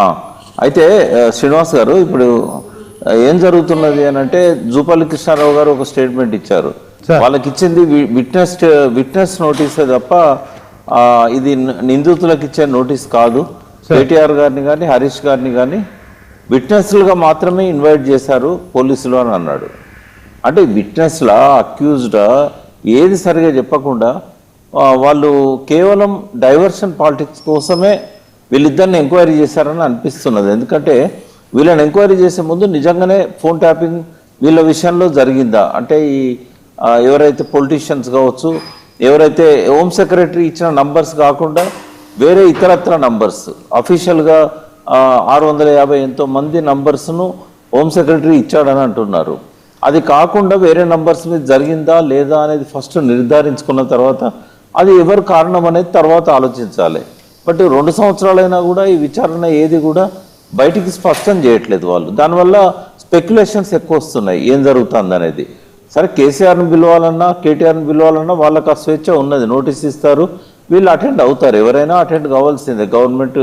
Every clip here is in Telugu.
ఆ. అయితే శ్రీనివాస్ గారు ఇప్పుడు ఏం జరుగుతున్నది అని అంటే జూపల్లి కృష్ణారావు గారు ఒక స్టేట్మెంట్ ఇచ్చారు. వాళ్ళకి ఇచ్చింది విట్నెస్ నోటీసే తప్ప ఇది నిందితులకు ఇచ్చే నోటీస్ కాదు. కేటీఆర్ గారిని కానీ హరీష్ గారిని కానీ విట్నెస్లుగా మాత్రమే ఇన్వైట్ చేశారు పోలీసులు అని అన్నాడు. అంటే విట్నెస్లా అక్యూజ్డా ఏది సరిగా చెప్పకుండా వాళ్ళు కేవలం డైవర్షన్ పాలిటిక్స్ కోసమే వీళ్ళిద్దరిని ఎంక్వైరీ చేశారని అనిపిస్తున్నది. ఎందుకంటే వీళ్ళని ఎంక్వైరీ చేసే ముందు నిజంగానే ఫోన్ ట్యాపింగ్ వీళ్ళ విషయంలో జరిగిందా అంటే ఈ ఎవరైతే పొలిటీషియన్స్ కావచ్చు, ఎవరైతే హోమ్ సెక్రటరీ ఇచ్చిన నంబర్స్ కాకుండా వేరే ఇతరత్ర నంబర్స్ అఫీషియల్గా 650 ఎంతో మంది నంబర్స్ను హోమ్ సెక్రటరీ ఇచ్చాడని అంటున్నారు. అది కాకుండా వేరే నంబర్స్ మీద జరిగిందా లేదా అనేది ఫస్ట్ నిర్ధారించుకున్న తర్వాత అది ఎవరు కారణం అనేది తర్వాత ఆలోచించాలి. బట్ 2 సంవత్సరాలైనా కూడా ఈ విచారణ ఏది కూడా బయటికి స్పష్టం చేయట్లేదు వాళ్ళు. దానివల్ల స్పెక్యులేషన్స్ ఎక్కువ వస్తున్నాయి ఏం జరుగుతుంది అనేది. సరే కేసీఆర్ని పిలవాలన్నా కేటీఆర్ని పిలవాలన్నా వాళ్ళకి ఆ స్వేచ్ఛ ఉన్నది, నోటీస్ ఇస్తారు, వీళ్ళు అటెండ్ అవుతారు, ఎవరైనా అటెండ్ కావాల్సిందే. గవర్నమెంట్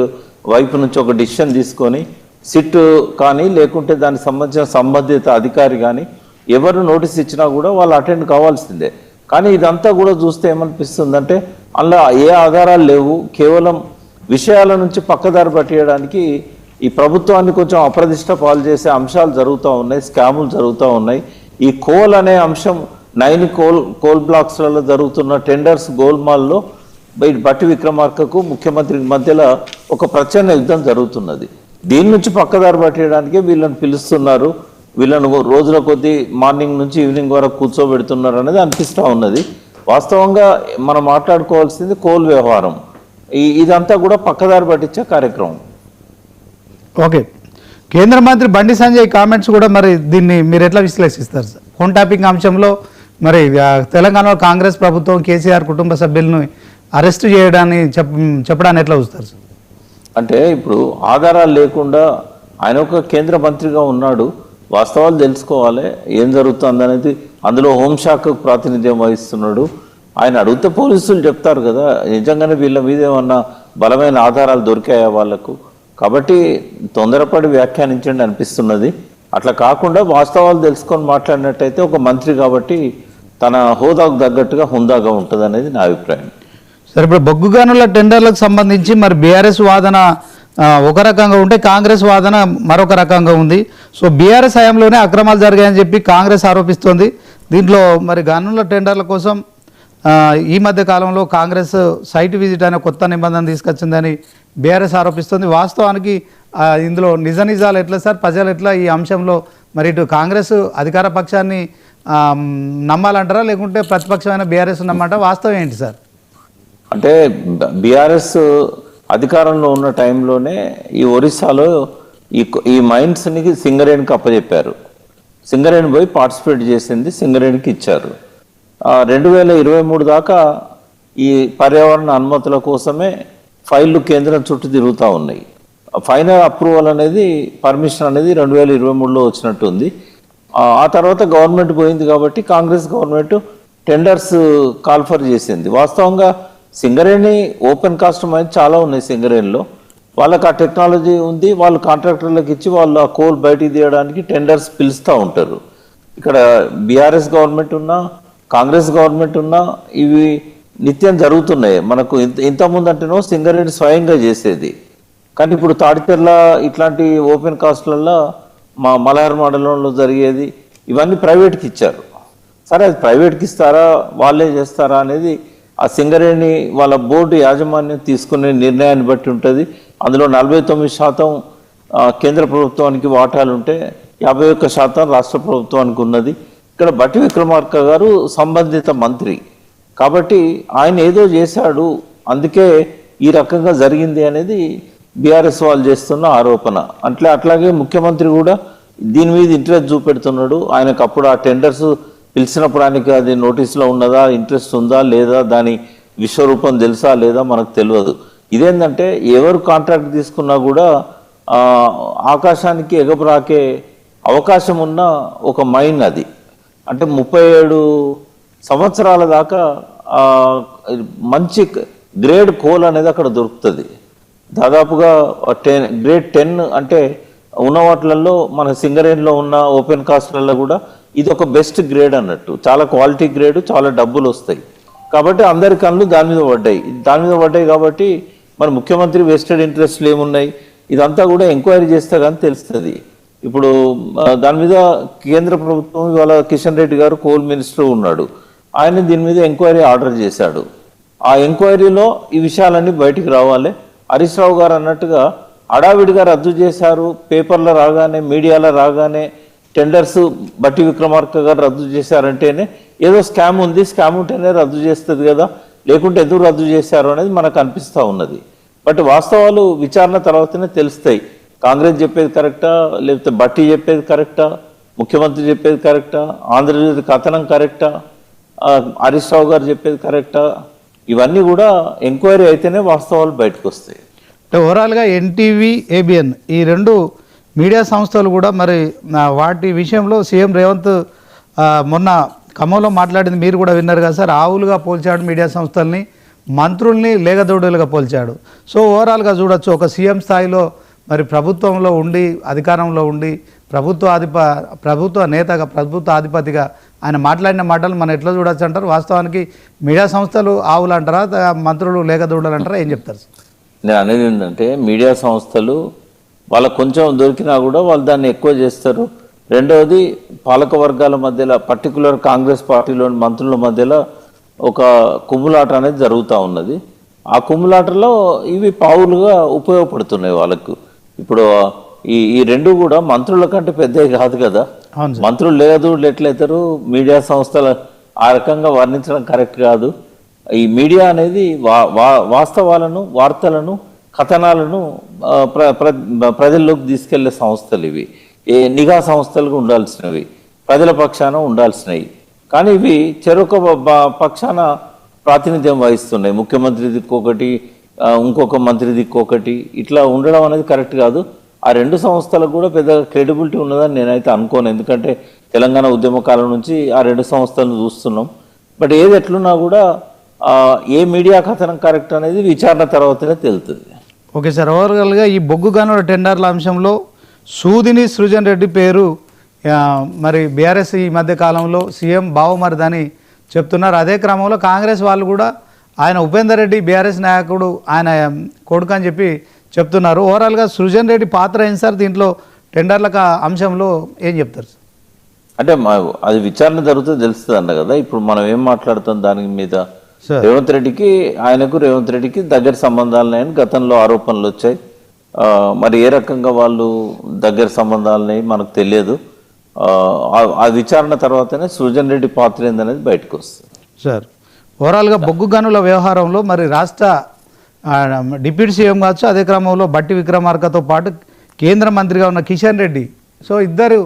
వైపు నుంచి ఒక డిసిషన్ తీసుకొని సిట్ కానీ లేకుంటే దానికి సంబంధించిన సంబంధిత అధికారి కానీ ఎవరు నోటీస్ ఇచ్చినా కూడా వాళ్ళు అటెండ్ కావాల్సిందే. కానీ ఇదంతా కూడా చూస్తే ఏమనిపిస్తుందంటే అలా ఏ ఆధారాలు లేవు, కేవలం విషయాల నుంచి పక్కదారి పట్టేయడానికి ఈ ప్రభుత్వాన్ని కొంచెం అప్రదిష్ట పాలు చేసే అంశాలు జరుగుతూ ఉన్నాయి, స్కాములు జరుగుతూ ఉన్నాయి. ఈ కోల్ అనే అంశం 9 కోల్ బ్లాక్స్లలో జరుగుతున్న టెండర్స్ గోల్మాల్లో బట్టి విక్రమార్కకు ముఖ్యమంత్రికి మధ్యలో ఒక ప్రచన్న యుద్ధం జరుగుతున్నది. దీని నుంచి పక్కదారి పట్టేయడానికే వీళ్ళని పిలుస్తున్నారు, వీళ్ళను రోజుల కొద్దీ మార్నింగ్ నుంచి ఈవినింగ్ వరకు కూర్చోబెడుతున్నారు అనేది అనిపిస్తూ ఉన్నది. వాస్తవంగా మనం మాట్లాడుకోవాల్సింది కోల్ వ్యవహారం, ఇదంతా కూడా పక్కదారి పట్టించే కార్యక్రమం. ఓకే, కేంద్ర మంత్రి బండి సంజయ్ కామెంట్స్ కూడా మరి దీన్ని మీరు ఎట్లా విశ్లేషిస్తారు సార్? ఫోన్ ట్యాపింగ్ అంశంలో మరి తెలంగాణలో కాంగ్రెస్ ప్రభుత్వం కేసీఆర్ కుటుంబ సభ్యులను అరెస్ట్ చేయడాన్ని చెప్పడాన్ని ఎట్లా చూస్తారు సార్? అంటే ఇప్పుడు ఆధారాలు లేకుండా ఆయన ఒక కేంద్ర మంత్రిగా ఉన్నాడు, వాస్తవాలు తెలుసుకోవాలి ఏం జరుగుతుంది అనేది. అందులో హోంశాఖకు ప్రాతినిధ్యం వహిస్తున్నాడు. ఆయన అడిగితే పోలీసులు చెప్తారు కదా నిజంగానే వీళ్ళ మీద ఏమన్నా బలమైన ఆధారాలు దొరికాయా వాళ్లకు. కాబట్టి తొందరపడి వ్యాఖ్యానించండి అనిపిస్తున్నది. అట్లా కాకుండా వాస్తవాలు తెలుసుకొని మాట్లాడినట్టయితే ఒక మంత్రి కాబట్టి తన హోదాకు తగ్గట్టుగా హుందాగా ఉంటుంది అనేది నా అభిప్రాయం. సరే, ఇప్పుడు బొగ్గు గనుల టెండర్లకు సంబంధించి మరి బీఆర్ఎస్ వాదన ఒక రకంగా ఉంటే కాంగ్రెస్ వాదన మరొక రకంగా ఉంది. సో బీఆర్ఎస్ హయాంలోనే అక్రమాలు జరిగాయని చెప్పి కాంగ్రెస్ ఆరోపిస్తోంది. దీంట్లో మరి గనుల టెండర్ల కోసం ఈ మధ్య కాలంలో కాంగ్రెస్ సైట్ విజిట్ అనే కొత్త నిబంధన తీసుకొచ్చిందని బీఆర్ఎస్ ఆరోపిస్తుంది. వాస్తవానికి ఇందులో నిజాలు ఎట్లా సార్? ప్రజలు ఎట్లా ఈ అంశంలో మరి ఇటు కాంగ్రెస్ అధికార పక్షాన్ని నమ్మాలంటారా లేకుంటే ప్రతిపక్షమైన బీఆర్ఎస్ నమ్మంటారా? వాస్తవం ఏంటి సార్? అంటే బీఆర్ఎస్ అధికారంలో ఉన్న టైంలోనే ఈ ఒరిస్సాలో ఈ మైన్స్ని సింగరేణికి అప్పచెప్పారు. సింగరేణి పోయి పార్టిసిపేట్ చేసింది, సింగరేణికి ఇచ్చారు. 2023 దాకా ఈ పర్యావరణ అనుమతుల కోసమే ఫైళ్లు కేంద్రం చుట్టూ తిరుగుతూ ఉన్నాయి. ఫైనల్ అప్రూవల్ అనేది పర్మిషన్ అనేది 2023లో వచ్చినట్టుంది. ఆ తర్వాత గవర్నమెంట్ పోయింది కాబట్టి కాంగ్రెస్ గవర్నమెంట్ టెండర్స్ కాల్ఫర్ చేసింది. వాస్తవంగా సింగరేణి ఓపెన్ కాస్ట్ మైన్స్ చాలా ఉన్నాయి సింగరేణిలో, వాళ్ళకి ఆ టెక్నాలజీ ఉంది, వాళ్ళు కాంట్రాక్టర్లకు ఇచ్చి వాళ్ళు ఆ కోల్ బయటికి తీయడానికి టెండర్స్ పిలుస్తూ ఉంటారు. ఇక్కడ బీఆర్ఎస్ గవర్నమెంట్ ఉన్నా కాంగ్రెస్ గవర్నమెంట్ ఉన్నా ఇవి నిత్యం జరుగుతున్నాయి. మనకు ఇంతకుముందు అంటేనో సింగరేణి స్వయంగా చేసేది, కానీ ఇప్పుడు తాడిచెర్ల ఇట్లాంటి ఓపెన్ కాస్ట్లలో మా మలహర్ మండలంలో జరిగేది ఇవన్నీ ప్రైవేట్కి ఇచ్చారు. సరే అది ప్రైవేట్కి ఇస్తారా వాళ్ళే చేస్తారా అనేది ఆ సింగరేణి వాళ్ళ బోర్డు యాజమాన్యం తీసుకునే నిర్ణయాన్ని బట్టి ఉంటుంది. అందులో 49% కేంద్ర ప్రభుత్వానికి వాటాలు ఉంటే 51% రాష్ట్ర ప్రభుత్వానికి ఉన్నది. ఇక్కడ బట్టి విక్రమార్క గారు సంబంధిత మంత్రి కాబట్టి ఆయన ఏదో చేశాడు అందుకే ఈ రకంగా జరిగింది అనేది బీఆర్ఎస్ వాళ్ళు చేస్తున్న ఆరోపణ. అట్లాగే ముఖ్యమంత్రి కూడా దీని మీద ఇంట్రెస్ట్ చూపెడుతున్నాడు. ఆయనకు అప్పుడు ఆ టెండర్స్ పిలిచినప్పుడు ఆయనకి అది నోటీసులో ఉన్నదా, ఇంట్రెస్ట్ ఉందా లేదా, దాని విశ్వరూపం తెలుసా లేదా మనకు తెలియదు. ఇదేంటంటే ఎవరు కాంట్రాక్ట్ తీసుకున్నా కూడా ఆకాశానికి ఎగబరాకే అవకాశం ఉన్న ఒక మైన్ అది. అంటే 37 సంవత్సరాల దాకా మంచి గ్రేడ్ కోల్ అనేది అక్కడ దొరుకుతుంది. దాదాపుగా గ్రేడ్ 10 అంటే ఉన్న వాటిలలో మన సింగరేణిలో ఉన్న ఓపెన్ కాస్ట్లలో కూడా ఇది ఒక బెస్ట్ గ్రేడ్ అన్నట్టు, చాలా క్వాలిటీ గ్రేడ్, చాలా డబ్బులు వస్తాయి కాబట్టి అందరి కళ్ళు దాని మీద పడ్డాయి కాబట్టి మరి ముఖ్యమంత్రి వెస్టెడ్ ఇంట్రెస్ట్లు ఏమున్నాయి ఇదంతా కూడా ఎంక్వైరీ చేస్తే కానీ తెలుస్తుంది. ఇప్పుడు దాని మీద కేంద్ర ప్రభుత్వం ఇవాళ కిషన్ రెడ్డి గారు కోల్ మినిస్టర్ ఉన్నాడు, ఆయన దీని మీద ఎంక్వైరీ ఆర్డర్ చేశాడు. ఆ ఎంక్వైరీలో ఈ విషయాలన్నీ బయటికి రావాలి. హరీష్ రావు గారు అన్నట్టుగా హడావిడిగా రద్దు చేశారు, పేపర్లో రాగానే మీడియాలో రాగానే టెండర్స్ బట్టి విక్రమార్క గారు రద్దు చేశారంటేనే ఏదో స్కామ్ ఉంది, స్కామ్ ఉంటేనే రద్దు చేస్తుంది కదా, లేకుంటే ఎందుకు రద్దు చేశారు అనేది మనకు అనిపిస్తూ ఉన్నది. బట్ వాస్తవాలు విచారణ తర్వాతనే తెలుస్తాయి. కాంగ్రెస్ చెప్పేది కరెక్టా, లేకపోతే బట్టి చెప్పేది కరెక్టా, ముఖ్యమంత్రి చెప్పేది కరెక్టా, ఆంధ్రజ్యోతి కథనం కరెక్టా, హరీష్ రావు గారు చెప్పేది కరెక్టా, ఇవన్నీ కూడా ఎంక్వైరీ అయితేనే వాస్తవాలు బయటకు వస్తాయి. అంటే ఓవరాల్గా ఎన్టీవీ, ఏబిఎన్ ఈ రెండు మీడియా సంస్థలు కూడా మరి వాటి విషయంలో సీఎం రేవంత్ మొన్న ఖమ్మంలో మాట్లాడింది మీరు కూడా విన్నారు కదా సార్, ఆవులుగా పోల్చాడు మీడియా సంస్థల్ని, మంత్రుల్ని లేగదోడులుగా పోల్చాడు. సో ఓవరాల్గా చూడొచ్చు ఒక సీఎం స్థాయిలో మరి ప్రభుత్వంలో ఉండి అధికారంలో ఉండి ప్రభుత్వ నేతగా ప్రభుత్వ అధిపతిగా ఆయన మాట్లాడిన మాటలు మనం ఎట్లా చూడొచ్చు అంటారు? వాస్తవానికి మీడియా సంస్థలు ఆవులు అంటారా, మంత్రులు లేగదోడులు అంటారా, ఏం చెప్తారు? నేను అనేది ఏంటంటే మీడియా సంస్థలు వాళ్ళకు కొంచెం దొరికినా కూడా వాళ్ళు దాన్ని ఎక్కువ చేస్తారు. రెండవది పాలక వర్గాల మధ్యలో పర్టికులర్ కాంగ్రెస్ పార్టీలోని మంత్రుల మధ్యలో ఒక కుమ్ములాట అనేది జరుగుతూ ఉన్నది. ఆ కుమ్ములాటలో ఇవి పావులుగా ఉపయోగపడుతున్నాయి వాళ్ళకు. ఇప్పుడు ఈ రెండు కూడా మంత్రుల కంటే పెద్దవి కాదు కదా, మంత్రులు లేదు ఎట్లయితారు, మీడియా సంస్థలు ఆ రకంగా వర్ణించడం కరెక్ట్ కాదు. ఈ మీడియా అనేది వాస్తవాలను, వార్తలను, కథనాలను ప్రజల్లోకి తీసుకెళ్లే సంస్థలు ఇవి. నిఘా సంస్థలుగా ఉండాల్సినవి, ప్రజల పక్షాన ఉండాల్సినవి. కానీ ఇవి చెరొక పక్షాన ప్రాతినిధ్యం వహిస్తున్నాయి. ముఖ్యమంత్రి దిక్కొకటి, ఇంకొక మంత్రి దిక్కొకటి, ఇట్లా ఉండడం అనేది కరెక్ట్ కాదు. ఆ రెండు సంస్థలకు కూడా పెద్ద క్రెడిబిలిటీ ఉన్నదని నేనైతే అనుకోను. ఎందుకంటే తెలంగాణ ఉద్యమ కాలం నుంచి ఆ రెండు సంస్థలను చూస్తున్నాం. బట్ ఏది ఎట్లున్నా కూడా ఏ మీడియా కథనం కరెక్ట్ అనేది విచారణ తర్వాతనే తెలుస్తుంది. ఓకే సార్, ఓవరాల్గా ఈ బొగ్గు గనుల టెండర్ల అంశంలో సూదిని సృజన్ రెడ్డి పేరు మరి బీఆర్ఎస్ ఈ మధ్య కాలంలో సీఎం బావమరిదని చెప్తున్నారు. అదే క్రమంలో కాంగ్రెస్ వాళ్ళు కూడా ఆయన ఉపేందర్ రెడ్డి బీఆర్ఎస్ నాయకుడు ఆయన కొడుకు అని చెప్పి చెప్తున్నారు. ఓవరాల్గా సృజన్ రెడ్డి పాత్ర ఏంటి సార్ దీంట్లో టెండర్ల అంశంలో ఏం చెప్తారు? అంటే అది విచారణ జరుగుతుంది తెలుస్తుంది అన్న కదా. ఇప్పుడు మనం ఏం మాట్లాడుతాం దాని మీద, రేవంత్ రెడ్డికి దగ్గర సంబంధాలున్నాయని గతంలో ఆరోపణలు వచ్చాయి. మరి ఏ రకంగా వాళ్ళు దగ్గర సంబంధాలున్నాయి మనకు తెలియదు. ఆ విచారణ తర్వాతనే సృజన్ రెడ్డి పాత్ర ఏందనేది బయటకు వస్తుంది. సార్ ఓవరాల్గా బొగ్గు గనుల వ్యవహారంలో మరి రాష్ట్ర డిప్యూటీ సీఎం కావచ్చు, అదే క్రమంలో బట్టి విక్రమార్కతో పాటు కేంద్ర మంత్రిగా ఉన్న కిషన్ రెడ్డి, సో ఇద్దరు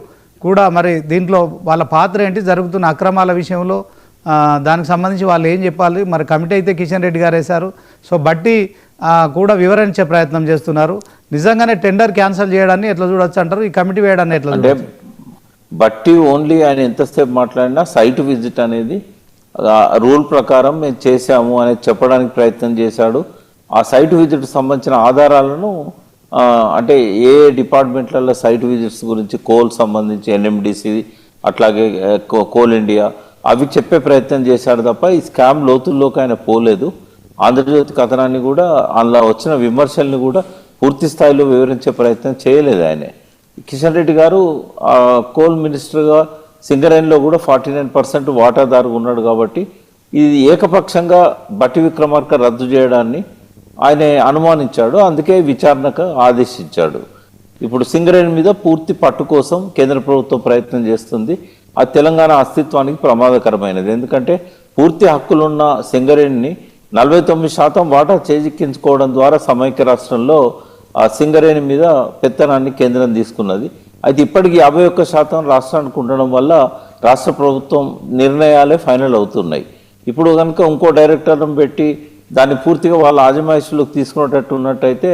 కూడా మరి దీంట్లో వాళ్ళ పాత్ర ఏంటి, జరుగుతున్న అక్రమాల విషయంలో దానికి సంబంధించి వాళ్ళు ఏం చెప్పాలి? మరి కమిటీ అయితే కిషన్ రెడ్డి గారు వేశారు, సో బట్టి కూడా వివరించే ప్రయత్నం చేస్తున్నారు. నిజంగానే టెండర్ క్యాన్సిల్ చేయడాన్ని ఎట్లా చూడొచ్చు అంటారు, ఈ కమిటీ వేయడాన్ని ఎట్లా? అంటే బట్టి ఓన్లీ ఆయన ఎంతసేపు మాట్లాడినా సైట్ విజిట్ అనేది రూల్ ప్రకారం మేము చేశాము అనేది చెప్పడానికి ప్రయత్నం చేశాడు. ఆ సైట్ విజిట్ సంబంధించిన ఆధారాలను అంటే ఏ డిపార్ట్మెంట్లలో సైట్ విజిట్స్ గురించి కోల్ సంబంధించి ఎన్ఎండిసి అట్లాగే కోల్ ఇండియా అవి చెప్పే ప్రయత్నం చేశాడు తప్ప ఈ స్కామ్ లోతుల్లోకి ఆయన పోలేదు. ఆంధ్రజ్యోతి కథనాన్ని కూడా అందులో వచ్చిన విమర్శల్ని కూడా పూర్తి స్థాయిలో వివరించే ప్రయత్నం చేయలేదు ఆయన. కిషన్ రెడ్డి గారు కోల్ మినిస్టర్గా సింగరేణిలో కూడా 49% వాటాదారు ఉన్నాడు కాబట్టి ఇది ఏకపక్షంగా బట్టి విక్రమార్క రద్దు చేయడాన్ని ఆయన అనుమానించాడు, అందుకే విచారణకు ఆదేశించాడు. ఇప్పుడు సింగరేణి మీద పూర్తి పట్టు కోసం కేంద్ర ప్రభుత్వం ప్రయత్నం చేస్తుంది. ఆ తెలంగాణ అస్తిత్వానికి ప్రమాదకరమైనది. ఎందుకంటే పూర్తి హక్కులున్న సింగరేణిని 49% వాటా చేజిక్కించుకోవడం ద్వారా సమైక్య రాష్ట్రంలో ఆ సింగరేణి మీద పెత్తనాన్ని కేంద్రం తీసుకున్నది. అయితే ఇప్పటికీ 51% రాష్ట్రానికి ఉండడం వల్ల రాష్ట్ర ప్రభుత్వం నిర్ణయాలే ఫైనల్ అవుతున్నాయి. ఇప్పుడు కనుక ఇంకో డైరెక్టర్ను పెట్టి దాన్ని పూర్తిగా వాళ్ళ ఆజమాయిషీలోకి తీసుకునేటట్టు ఉన్నట్టయితే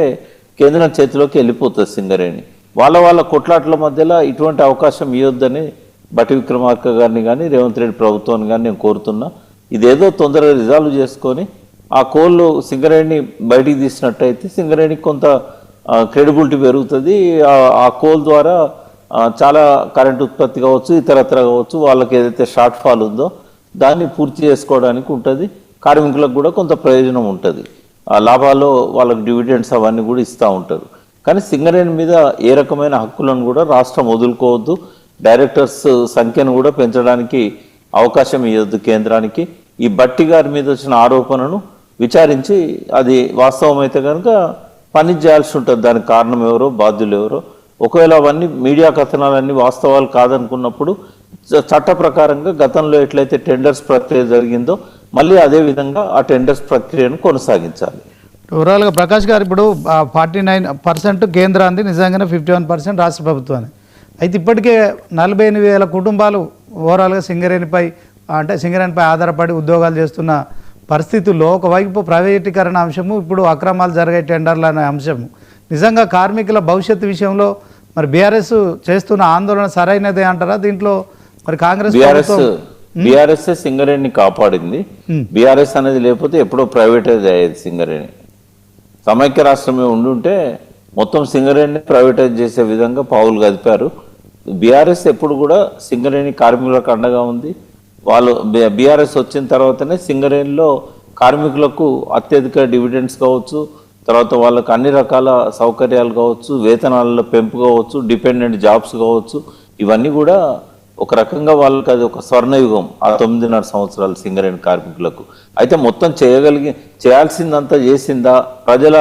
కేంద్రం చేతిలోకి వెళ్ళిపోతుంది సింగరేణి. వాళ్ళ కొట్లాట్ల మధ్యలో ఇటువంటి అవకాశం ఇవ్వద్దని బట్టి విక్రమార్క గారిని కానీ రేవంత్ రెడ్డి ప్రభుత్వాన్ని కానీ నేను కోరుతున్నా. ఇదేదో తొందరగా రిజాల్వ్ చేసుకొని ఆ కోల్ సింగరేణిని బయటికి తీసినట్టయితే సింగరేణికి కొంత క్రెడిబిలిటీ పెరుగుతుంది. ఆ కోల్ ద్వారా చాలా కరెంట్ ఉత్పత్తి కావచ్చు, ఇతరత్ర కావచ్చు, వాళ్ళకి ఏదైతే షార్ట్ ఫాల్ ఉందో దాన్ని పూర్తి చేసుకోవడానికి ఉంటుంది. కార్మికులకు కూడా కొంత ప్రయోజనం ఉంటుంది. ఆ లాభాల్లో వాళ్ళకి డివిడెండ్స్ అవన్నీ కూడా ఇస్తూ ఉంటారు. కానీ సింగరేణి మీద ఏ రకమైన హక్కులను కూడా రాష్ట్రం వదులుకోవద్దు. డైరెక్టర్స్ సంఖ్యను కూడా పెంచడానికి అవకాశం ఇవ్వద్దు కేంద్రానికి. ఈ భట్టి గారి మీద వచ్చిన ఆరోపణను విచారించి అది వాస్తవమైతే కనుక పని చేయాల్సి ఉంటుంది. దానికి కారణం ఎవరో, బాధ్యులు ఎవరో. ఒకవేళ అవన్నీ మీడియా కథనాలన్నీ వాస్తవాలు కాదనుకున్నప్పుడు చట్ట ప్రకారంగా గతంలో ఎట్లయితే టెండర్స్ ప్రక్రియ జరిగిందో మళ్ళీ అదే విధంగా ఆ టెండర్స్ ప్రక్రియను కొనసాగించాలి. ఓవరాల్గా ప్రకాష్ గారు ఇప్పుడు 49% కేంద్రాన్ని, నిజంగానే 51% రాష్ట్ర ప్రభుత్వాన్ని. అయితే ఇప్పటికే 48,000 కుటుంబాలు ఓవరాల్గా సింగరేణిపై ఆధారపడి ఉద్యోగాలు చేస్తున్న పరిస్థితుల్లో ఒకవైపు ప్రైవేటీకరణ అంశము, ఇప్పుడు అక్రమాలు జరిగే టెండర్లు అనే అంశము, నిజంగా కార్మికుల భవిష్యత్తు విషయంలో మరి బీఆర్ఎస్ చేస్తున్న ఆందోళన సరైనదే అంటారా? దీంట్లో మరి కాంగ్రెస్ బీఆర్ఎస్ సింగరేణిని కాపాడింది. బీఆర్ఎస్ అనేది లేకపోతే ఎప్పుడో ప్రైవేటైజ్ అయ్యేది సింగరేణి. సమైక్య రాష్ట్రమే ఉండుంటే మొత్తం సింగరేణిని ప్రైవేటైజ్ చేసే విధంగా పావులు కదిపారు. బీఆర్ఎస్ ఎప్పుడు కూడా సింగరేణి కార్మికులకు అండగా ఉంది. వాళ్ళు బీఆర్ఎస్ వచ్చిన తర్వాతనే సింగరేణిలో కార్మికులకు అత్యధిక డివిడెండ్స్ కావచ్చు, తర్వాత వాళ్ళకు అన్ని రకాల సౌకర్యాలు కావచ్చు, వేతనాలలో పెంపు కావచ్చు, డిపెండెంట్ జాబ్స్ కావచ్చు, ఇవన్నీ కూడా ఒక రకంగా వాళ్ళకి అది ఒక స్వర్ణయుగం ఆ 9.5 సంవత్సరాలు సింగరేణి కార్మికులకు. అయితే మొత్తం చేయాల్సిందంతా చేసిందా? ప్రజల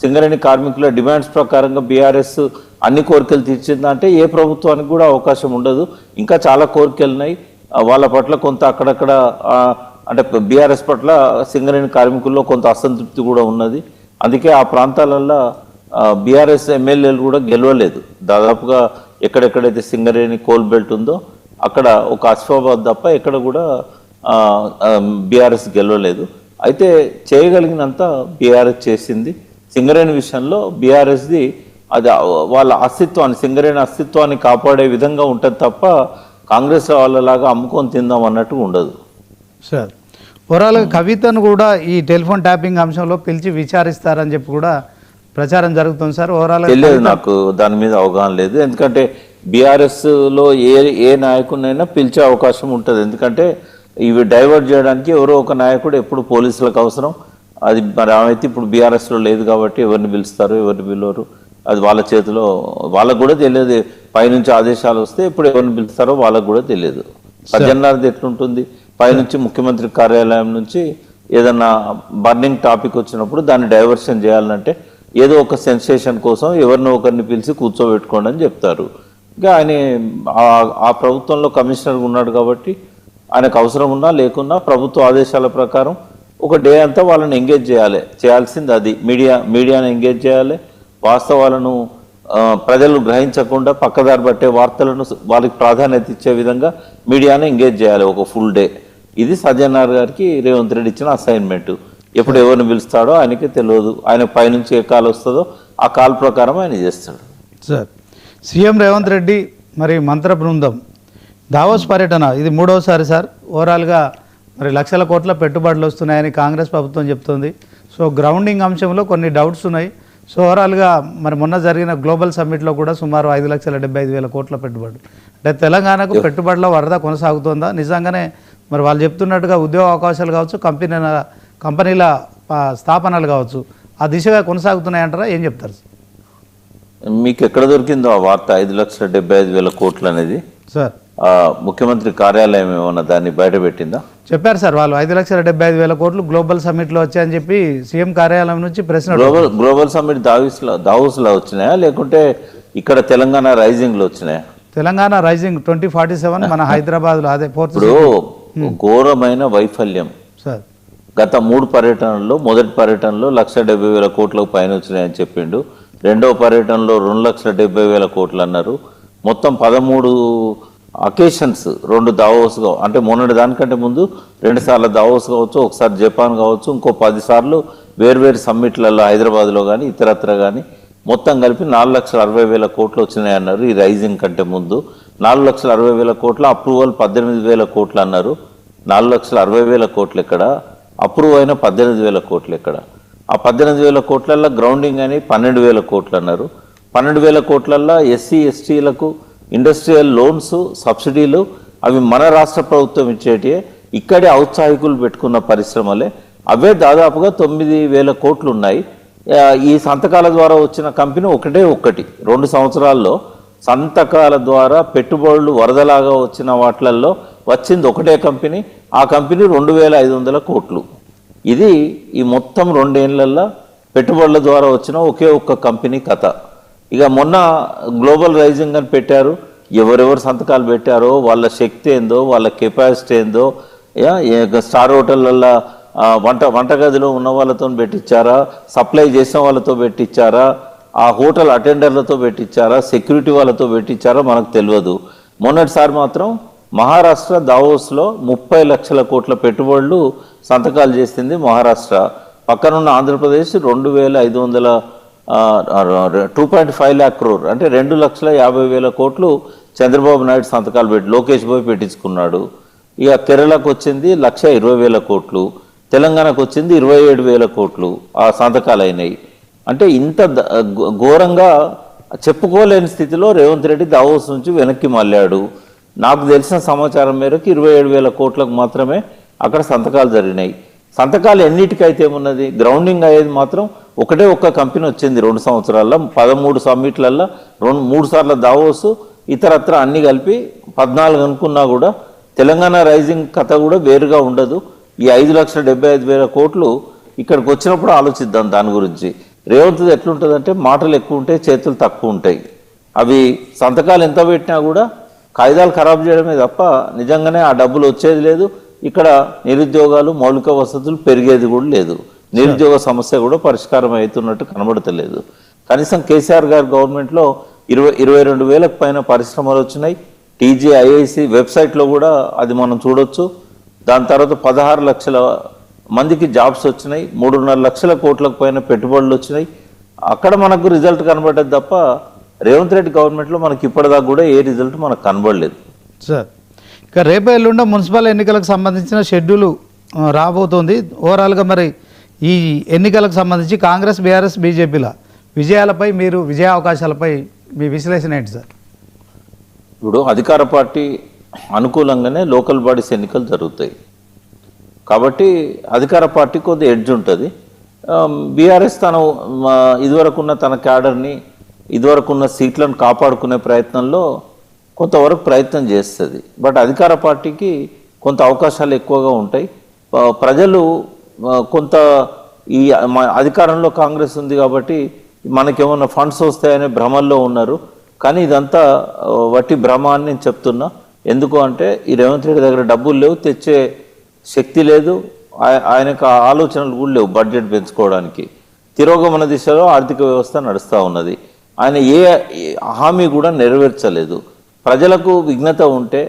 సింగరేణి కార్మికుల డిమాండ్స్ ప్రకారంగా బీఆర్ఎస్ అన్ని కోరికలు తీర్చిందా అంటే ఏ ప్రభుత్వానికి కూడా అవకాశం ఉండదు. ఇంకా చాలా కోరికలు ఉన్నాయి. వాళ్ళ పట్ల కొంత అక్కడక్కడ అంటే బీఆర్ఎస్ పట్ల సింగరేణి కార్మికుల్లో కొంత అసంతృప్తి కూడా ఉన్నది. అందుకే ఆ ప్రాంతాలలో బీఆర్ఎస్ ఎమ్మెల్యేలు కూడా గెలవలేదు. దాదాపుగా ఎక్కడెక్కడైతే సింగరేణి కోల్ బెల్ట్ ఉందో అక్కడ ఒక అస్ఫాబాద్ తప్ప ఎక్కడ కూడా బీఆర్ఎస్ గెలవలేదు. అయితే చేయగలిగినంత బీఆర్ఎస్ చేసింది. సింగరేణి విషయంలో బీఆర్ఎస్ది అది వాళ్ళ అస్తిత్వాన్ని, సింగరేణి అస్తిత్వాన్ని కాపాడే విధంగా ఉంటుంది తప్ప కాంగ్రెస్ వాళ్ళలాగా అమ్ముకొని తిందాం అన్నట్టు ఉండదు. సార్ ఓవరాల్గా కవితను కూడా ఈ టెలిఫోన్ ట్యాపింగ్ అంశంలో పిలిచి విచారిస్తారని చెప్పి కూడా ప్రచారం జరుగుతుంది సార్. ఓవరాల్గా తెలియదు, నాకు దాని మీద అవగాహన లేదు. ఎందుకంటే బీఆర్ఎస్లో ఏ నాయకుడినైనా పిలిచే అవకాశం ఉంటుంది. ఎందుకంటే ఇవి డైవర్ట్ చేయడానికి ఎవరో ఒక నాయకుడు ఎప్పుడు పోలీసులకు అవసరం. అది మరి ఆమెతే ఇప్పుడు బీఆర్ఎస్లో లేదు కాబట్టి ఎవరిని పిలుస్తారు, ఎవరిని పిలవరు అది వాళ్ళ చేతిలో. వాళ్ళకు కూడా తెలియదు. పైనుంచి ఆదేశాలు వస్తే ఇప్పుడు ఎవరిని పిలుస్తారో వాళ్ళకు కూడా తెలియదు. సజ్జనార్ది ఎట్లుంటుంది, పైనుంచి ముఖ్యమంత్రి కార్యాలయం నుంచి ఏదన్నా బర్నింగ్ టాపిక్ వచ్చినప్పుడు దాన్ని డైవర్షన్ చేయాలంటే ఏదో ఒక సెన్సేషన్ కోసం ఎవరినో ఒకరిని పిలిచి కూర్చోబెట్టుకోండి అని చెప్తారు. ఇంకా ఆయన ఆ ప్రభుత్వంలో కమిషనర్గా ఉన్నాడు కాబట్టి ఆయనకు అవసరం ఉన్నా లేకున్నా ప్రభుత్వ ఆదేశాల ప్రకారం ఒక డే అంతా వాళ్ళని ఎంగేజ్ చేయాల్సింది అది. మీడియాని ఎంగేజ్ చేయాలి. వాస్తవాలను ప్రజలు గ్రహించకుండా పక్కదారి పట్టే వార్తలను వాళ్ళకి ప్రాధాన్యత ఇచ్చే విధంగా మీడియాని ఎంగేజ్ చేయాలి ఒక ఫుల్ డే. ఇది సజ్జనార్ గారికి రేవంత్ రెడ్డి ఇచ్చిన అసైన్మెంట్. ఎప్పుడు ఎవరిని పిలుస్తాడో ఆయనకే తెలియదు. ఆయన పైనుంచి ఏ కాల్ వస్తుందో ఆ కాల్ ప్రకారం ఆయన చేస్తాడు. సార్ సీఎం రేవంత్ రెడ్డి మరి మంత్ర బృందం దావోస్ పర్యటన ఇది 3వసారి సార్. ఓవరాల్గా మరి లక్షల కోట్ల పెట్టుబడులు వస్తున్నాయని కాంగ్రెస్ ప్రభుత్వం చెప్తుంది. సో గ్రౌండింగ్ అంశంలో కొన్ని డౌట్స్ ఉన్నాయి. సో ఓవరాల్గా మరి మొన్న జరిగిన గ్లోబల్ సమ్మిట్లో కూడా సుమారు 5,75,000 కోట్ల పెట్టుబడులు. అంటే తెలంగాణకు పెట్టుబడుల వరద కొనసాగుతుందా? నిజంగానే మరి వాళ్ళు చెప్తున్నట్టుగా ఉద్యోగ అవకాశాలు కావచ్చు, కంపెనీల స్థాపనలు కావచ్చు ఆ దిశగా కొనసాగుతున్నాయంటారా? ఏం చెప్తారు మీకు ఎక్కడ దొరికిందో ఆ వార్త 5,75,000 కోట్లు అనేది? సార్ ముఖ్యమంత్రి కార్యాలయం ఏమన్నా దాన్ని బయట పెట్టిందా? చెప్పారు సార్ వాళ్ళు 5,75,000 కోట్లు గ్లోబల్ సమ్మిట్లో వచ్చాయని చెప్పి సీఎం కార్యాలయం నుంచి ప్రశ్న. గ్లోబల్ సమ్మిట్ దావోస్లో వచ్చినాయా లేకుంటే ఇక్కడ తెలంగాణ రైజింగ్ లో వచ్చినాయా? తెలంగాణ రైజింగ్ 2047 మన హైదరాబాద్ లో అదే ఇప్పుడు ఘోరమైన వైఫల్యం సార్. గత 3 పర్యటనల్లో మొదటి పర్యటనలో 1,70,000 కోట్లకు పైన వచ్చినాయని చెప్పిండు. రెండవ పర్యటనలో 2,70,000 కోట్లు అన్నారు. మొత్తం 13 అకేషన్స్ 2 దావోస్ అంటే మొన్నటి దానికంటే ముందు 2 సార్లు దావోస్ కావచ్చు, ఒకసారి జపాన్ కావచ్చు, ఇంకో 10 సార్లు వేర్వేరు సమ్మిట్లలో హైదరాబాద్లో కానీ ఇతరత్ర కానీ మొత్తం కలిపి 4,60,000 కోట్లు వచ్చినాయి అన్నారు. ఈ రైజింగ్ కంటే ముందు 4,60,000 కోట్ల అప్రూవల్ 18,000 కోట్లు అన్నారు. 4,60,000 కోట్లు ఇక్కడ అప్రూవ్ అయిన 18,000 కోట్లు ఎక్కడ? ఆ 18,000 కోట్లల్లో గ్రౌండింగ్ అని 12,000 కోట్లు అన్నారు. 12,000 కోట్లల్లో ఎస్సీ ఎస్టీలకు ఇండస్ట్రియల్ లోన్స్ సబ్సిడీలు అవి మన రాష్ట్ర ప్రభుత్వం ఇచ్చేటివే, ఇక్కడే ఔత్సాహికులు పెట్టుకున్న పరిశ్రమలే, అవే దాదాపుగా 9,000 కోట్లు ఉన్నాయి. ఈ సంతకాల ద్వారా వచ్చిన కంపెనీ ఒకటే ఒక్కటి. 2 సంవత్సరాల్లో సంతకాల ద్వారా పెట్టుబడులు వరదలాగా వచ్చిన వాటిల్లో వచ్చింది ఒకటే కంపెనీ. ఆ కంపెనీ 2,500 కోట్లు. ఇది ఈ మొత్తం 2 ఏళ్లలో పెట్టుబడుల ద్వారా వచ్చిన ఒకే ఒక్క కంపెనీ కథ. ఇక మొన్న గ్లోబల్ రైజింగ్ అని పెట్టారు. ఎవరెవరు సంతకాలు పెట్టారో వాళ్ళ శక్తి ఏందో, వాళ్ళ కెపాసిటీ ఏందో, స్టార్ హోటళ్ళల్లో వంటగదిలో ఉన్న వాళ్ళతో పెట్టించారా, సప్లై చేసిన వాళ్ళతో పెట్టించారా, ఆ హోటల్ అటెండర్లతో పెట్టించారా, సెక్యూరిటీ వాళ్ళతో పెట్టించారా మనకు తెలియదు. మొన్నటిసారి మాత్రం మహారాష్ట్ర దావోస్లో 30 లక్షల కోట్ల పెట్టుబడులు సంతకాలు చేసింది మహారాష్ట్ర. పక్కనున్న ఆంధ్రప్రదేశ్ 2,500 lakh crore అంటే 2,50,000 కోట్లు చంద్రబాబు నాయుడు సంతకాలు పెట్టి లోకేష్ బాయ్ పెట్టించుకున్నాడు. ఇక కేరళకు వచ్చింది 1,20,000 కోట్లు, తెలంగాణకు వచ్చింది 27,000 కోట్లు ఆ సంతకాలు అయినాయి. అంటే ఇంత ఘోరంగా చెప్పుకోలేని స్థితిలో రేవంత్ రెడ్డి దావోస్ నుంచి వెనక్కి మళ్ళాడు. నాకు తెలిసిన సమాచారం మేరకు 27,000 కోట్లకు మాత్రమే అక్కడ సంతకాలు జరిగినాయి. సంతకాలు ఎన్నిటికైతే ఏమున్నది, గ్రౌండింగ్ అయ్యేది మాత్రం ఒకటే ఒక్క కంపెనీ వచ్చింది 2 సంవత్సరాల్లో. 13 సమ్మిట్లల్లో 3 సార్లు దావోస్, ఇతరత్ర అన్ని కలిపి 14 అనుకున్నా కూడా తెలంగాణ రైజింగ్ కథ కూడా వేరుగా ఉండదు. ఈ 5,75,000 కోట్లు ఇక్కడికి వచ్చినప్పుడు ఆలోచిద్దాం దాని గురించి. రేవంత్ది ఎట్లుంటుందంటే మాటలు ఎక్కువ ఉంటాయి, చేతులు తక్కువ ఉంటాయి. అవి సంతకాలు ఎంత పెట్టినా కూడా కాగితాలు ఖరాబ్ చేయడమే తప్ప నిజంగానే ఆ డబ్బులు వచ్చేది లేదు. ఇక్కడ నిరుద్యోగాలు, మౌలిక వసతులు పెరిగేది కూడా లేదు. నిరుద్యోగ సమస్య కూడా పరిష్కారం అవుతున్నట్టు కనబడతలేదు. కనీసం కేసీఆర్ గారి గవర్నమెంట్లో 22,000కు పైన పరిశ్రమలు వచ్చినాయి. TGIIC వెబ్సైట్లో కూడా అది మనం చూడొచ్చు. దాని తర్వాత 16 లక్షల మందికి జాబ్స్ వచ్చినాయి, 3.5 లక్షల కోట్లకు పైన పెట్టుబడులు వచ్చినాయి. అక్కడ మనకు రిజల్ట్ కనబడ్డది తప్ప రేవంత్ రెడ్డి గవర్నమెంట్లో మనకి ఇప్పటిదాకా కూడా ఏ రిజల్ట్ మనకు కనబడలేదు. సార్, ఇక రేపు ఎల్లుండ మున్సిపల్ ఎన్నికలకు సంబంధించిన షెడ్యూల్ రాబోతోంది. ఓవరాల్గా మరి ఈ ఎన్నికలకు సంబంధించి కాంగ్రెస్, బీఆర్ఎస్, బీజేపీల విజయాలపై, మీరు విజయ అవకాశాలపై మీ విశ్లేషణ ఏంటి సార్? ఇప్పుడు అధికార పార్టీ అనుకూలంగానే లోకల్ బాడీస్ ఎన్నికలు జరుగుతాయి కాబట్టి అధికార పార్టీ కొద్ది ఎడ్జ్ ఉంటుంది. బీఆర్ఎస్ తను ఇదివరకున్న తన క్యాడర్ని, ఇదివరకున్న సీట్లను కాపాడుకునే ప్రయత్నంలో కొంతవరకు ప్రయత్నం చేస్తుంది. బట్ అధికార పార్టీకి కొంత అవకాశాలు ఎక్కువగా ఉంటాయి. ప్రజలు కొంత ఈ అధికారంలో కాంగ్రెస్ ఉంది కాబట్టి మనకేమన్నా ఫండ్స్ వస్తాయనే భ్రమల్లో ఉన్నారు. కానీ ఇదంతా వట్టి భ్రమ అని నేను చెప్తున్నా. ఎందుకు అంటే ఈ రేవంత్ రెడ్డి దగ్గర డబ్బులు లేవు, తెచ్చే శక్తి లేదు, ఆయనకు ఆలోచనలు కూడా లేవు బడ్జెట్ పెంచుకోవడానికి. తిరోగమన దిశలో ఆర్థిక వ్యవస్థ నడుస్తూ ఉన్నది. ఆయన ఏ హామీ కూడా నెరవేర్చలేదు. ప్రజలకు విఘ్నత ఉంటే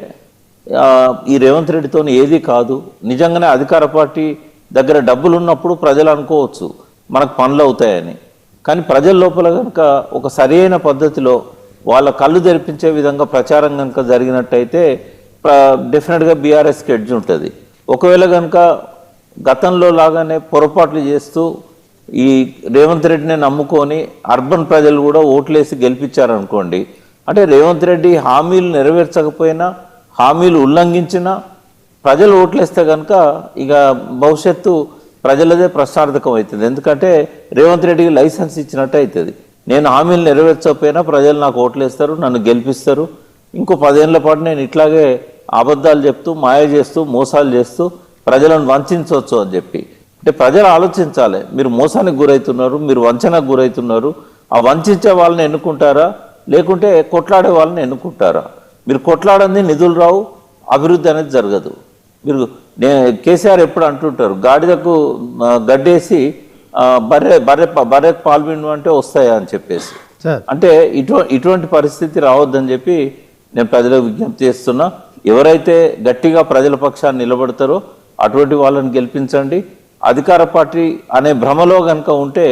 ఈ రేవంత్ రెడ్డితో ఏది కాదు. నిజంగానే అధికార పార్టీ దగ్గర డబ్బులు ఉన్నప్పుడు ప్రజలు అనుకోవచ్చు మనకు పనులు అవుతాయని. కానీ ప్రజల లోపల కనుక ఒక సరైన పద్ధతిలో వాళ్ళ కళ్ళు తెరిపించే విధంగా ప్రచారం కనుక జరిగినట్టయితే డెఫినెట్గా బీఆర్ఎస్కి ఎడ్జ్ ఉంటుంది. ఒకవేళ కనుక గతంలో లాగానే పొరపాట్లు చేస్తూ ఈ రేవంత్ రెడ్డిని నమ్ముకొని అర్బన్ ప్రజలు కూడా ఓట్లేసి గెలిపించారనుకోండి, అంటే రేవంత్ రెడ్డి హామీలు నెరవేర్చకపోయినా, హామీలు ఉల్లంఘించినా ప్రజలు ఓట్లేస్తే కనుక ఇక భవిష్యత్తు ప్రజలదే ప్రశ్నార్థకం అవుతుంది. ఎందుకంటే రేవంత్ రెడ్డికి లైసెన్స్ ఇచ్చినట్టు అవుతుంది. నేను హామీలు నెరవేర్చకపోయినా ప్రజలు నాకు ఓట్లేస్తారు, నన్ను గెలిపిస్తారు, ఇంకో 10 ఏళ్ల పాటు నేను ఇట్లాగే అబద్ధాలు చెప్తూ, మాయ చేస్తూ, మోసాలు చేస్తూ ప్రజలను వంచవచ్చు అని చెప్పి. అంటే ప్రజలు ఆలోచించాలి, మీరు మోసానికి గురవుతున్నారు, మీరు వంచనకు గురవుతున్నారు. ఆ వంచే వాళ్ళని ఎన్నుకుంటారా, లేకుంటే కొట్లాడే వాళ్ళని ఎన్నుకుంటారా? మీరు కొట్లాడంది నిధులు రావు, అభివృద్ధి అనేది జరగదు. మీరు కేసీఆర్ ఎప్పుడు అంటుంటారు, గాడిదకు గడ్డేసి బర్రె పాల్పిండు అంటే వస్తాయా అని చెప్పేసి. అంటే ఇటువంటి పరిస్థితి రావద్దని చెప్పి నేను ప్రజలకు విజ్ఞప్తి చేస్తున్నా. ఎవరైతే గట్టిగా ప్రజల పక్షాన్ని నిలబడతారో అటువంటి వాళ్ళని గెలిపించండి. అధికార పార్టీ అనే భ్రమలో కనుక ఉంటే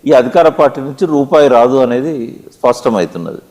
ఈ అధికార పార్టీ నుంచి రూపాయి రాదు అనేది స్పష్టమవుతున్నది.